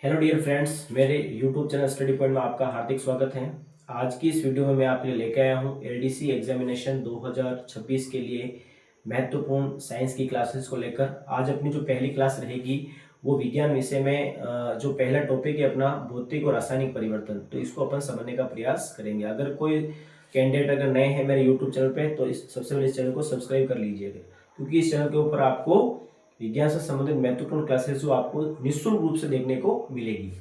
Hello dear friends, मेरे YouTube channel study point में आपका हार्दिक स्वागत है। आज की इस वीडियो में मैं आपके लिए लेकर आया हूं एलडीसी एग्जामिनेशन 2026 के लिए महत्वपूर्ण साइंस की क्लासेस को लेकर। आज अपनी जो पहली क्लास रहेगी वो विज्ञान विषय में जो पहला टॉपिक है अपना भौतिक और रासायनिक परिवर्तन, तो इसको अपन समझने का प्रयास करेंगे। अगर कोई कैंडिडेट अगर नए हैं मेरे यूट्यूब चैनल पे तो सबसे पहले इस चैनल को सब्सक्राइब कर लीजिएगा, क्योंकि इस चैनल के ऊपर आपको विज्ञान से संबंधित महत्वपूर्ण क्लासेस जो आपको निःशुल्क रूप से देखने को मिलेगी।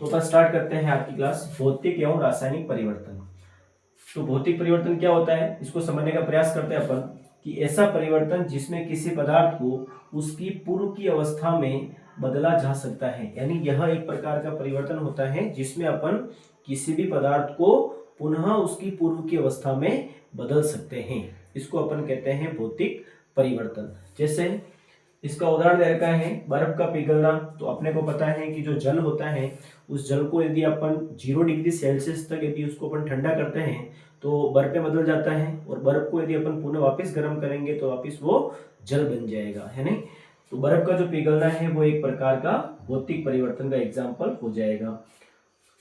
तो अपन स्टार्ट करते हैं आज की क्लास, भौतिक एवं रासायनिक परिवर्तन। तो भौतिक परिवर्तन क्या होता है, इसको समझने का प्रयास करते हैं अपन कि ऐसा परिवर्तन जिसमें किसी पदार्थ को उसकी पूर्व की अवस्था में बदला जा सकता है। यानी यह एक प्रकार का परिवर्तन होता है जिसमें अपन किसी भी पदार्थ को पुनः उसकी पूर्व की अवस्था में बदल सकते हैं। इसको अपन कहते हैं भौतिक परिवर्तन। जैसे इसका उदाहरण दे रखा है बर्फ का पिघलना। तो अपने को पता है कि जो जल होता है उस जल को यदि अपन 0 डिग्री सेल्सियस तक यदि उसको अपन ठंडा करते हैं तो बर्फ में बदल जाता है, और बर्फ को यदि अपन पुनः वापस गर्म करेंगे तो वापस वो जल बन जाएगा, है नहीं। तो बर्फ का जो पिघलना है वो एक प्रकार का भौतिक परिवर्तन का एग्जाम्पल हो जाएगा।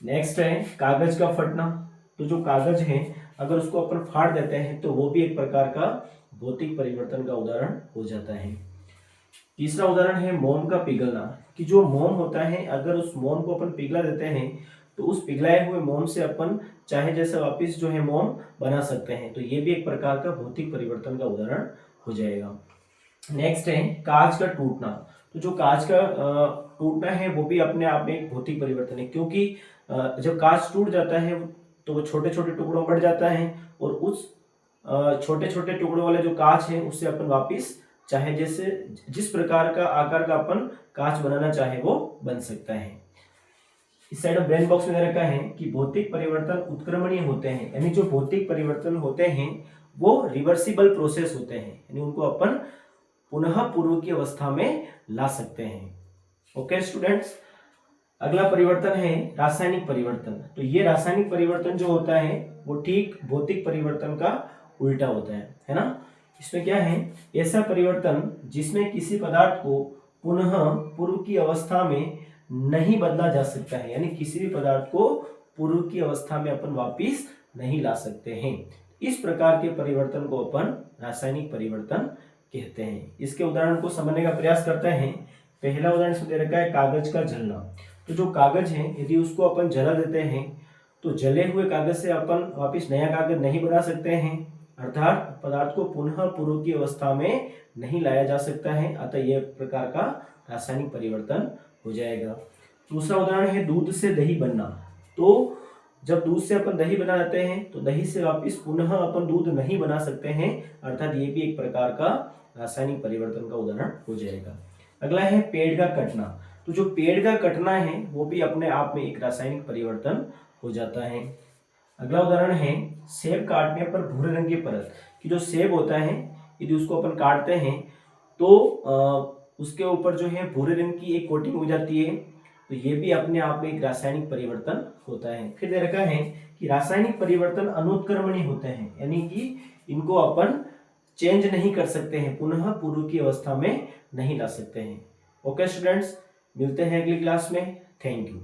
नेक्स्ट है कागज का फटना। तो जो कागज है अगर उसको अपन फाड़ देते हैं तो वो भी एक प्रकार का भौतिक परिवर्तन का उदाहरण हो जाता है। तीसरा उदाहरण है मोम का पिघलना, कि जो मोम होता है अगर उस मोम को अपन पिघला देते हैं तो उस पिघलाए हुए मोम से अपन चाहे जैसे वापस जो है मोम बना सकते हैं। तो ये भी एक प्रकार का भौतिक परिवर्तन का उदाहरण हो जाएगा। नेक्स्ट है कांच का टूटना। तो जो कांच का टूटना है वो भी अपने आप में एक भौतिक परिवर्तन है, क्योंकि जब कांच टूट जाता है तो वो छोटे छोटे टुकड़ों में बढ़ जाता है, और उस छोटे छोटे टुकड़ों वाले जो कांच है उससे अपन वापस चाहे जैसे जिस प्रकार का आकार का अपन कांच बनाना चाहे वो बन सकता है। इस साइड ऑफ ब्रेन बॉक्स में रखा है कि भौतिक परिवर्तन उत्क्रमणीय होते हैं, यानी जो भौतिक परिवर्तन होते हैं वो रिवर्सिबल प्रोसेस होते हैं, यानी उनको अपन पुनः पूर्व की अवस्था में ला सकते हैं। ओके स्टूडेंट्स, अगला परिवर्तन है रासायनिक परिवर्तन। तो ये रासायनिक परिवर्तन जो होता है वो ठीक भौतिक परिवर्तन का उल्टा होता है ना। इसमें क्या है, ऐसा परिवर्तन जिसमें किसी पदार्थ को पुनः पूर्व की अवस्था में नहीं बदला जा सकता है, यानी किसी भी पदार्थ को पूर्व की अवस्था में अपन वापिस नहीं ला सकते हैं। इस प्रकार के परिवर्तन को अपन रासायनिक परिवर्तन कहते हैं। इसके उदाहरण को समझने का प्रयास करते हैं। पहला उदाहरण इसमें दे रखा है कागज का जलना। तो जो कागज है यदि उसको अपन जला देते हैं तो जले हुए कागज से अपन वापिस नया कागज नहीं बना सकते हैं, अर्थात पदार्थ को पुनः पूर्व की अवस्था में नहीं लाया जा सकता है। अतः यह प्रकार का रासायनिक परिवर्तन हो जाएगा। दूसरा उदाहरण है दूध से दही बनना। तो जब दूध से अपन दही बना लेते हैं तो दही से वापस पुनः अपन दूध नहीं बना सकते हैं, अर्थात ये भी एक प्रकार का रासायनिक परिवर्तन का उदाहरण हो जाएगा। अगला है पेड़ का कटना। तो जो पेड़ का कटना है वो भी अपने आप में एक रासायनिक परिवर्तन हो जाता है। अगला उदाहरण है सेब काटने पर भूरे रंग की परत। कि जो सेब होता है यदि उसको अपन काटते हैं तो उसके ऊपर जो है भूरे रंग की एक कोटिंग हो जाती है। तो ये भी अपने आप में एक रासायनिक परिवर्तन होता है। फिर दे रखा है कि रासायनिक परिवर्तन अनुत्क्रमणीय होते हैं, यानी कि इनको अपन चेंज नहीं कर सकते हैं, पुनः पूर्व की अवस्था में नहीं ला सकते हैं। ओके स्टूडेंट्स, मिलते हैं अगली क्लास में। Thank you.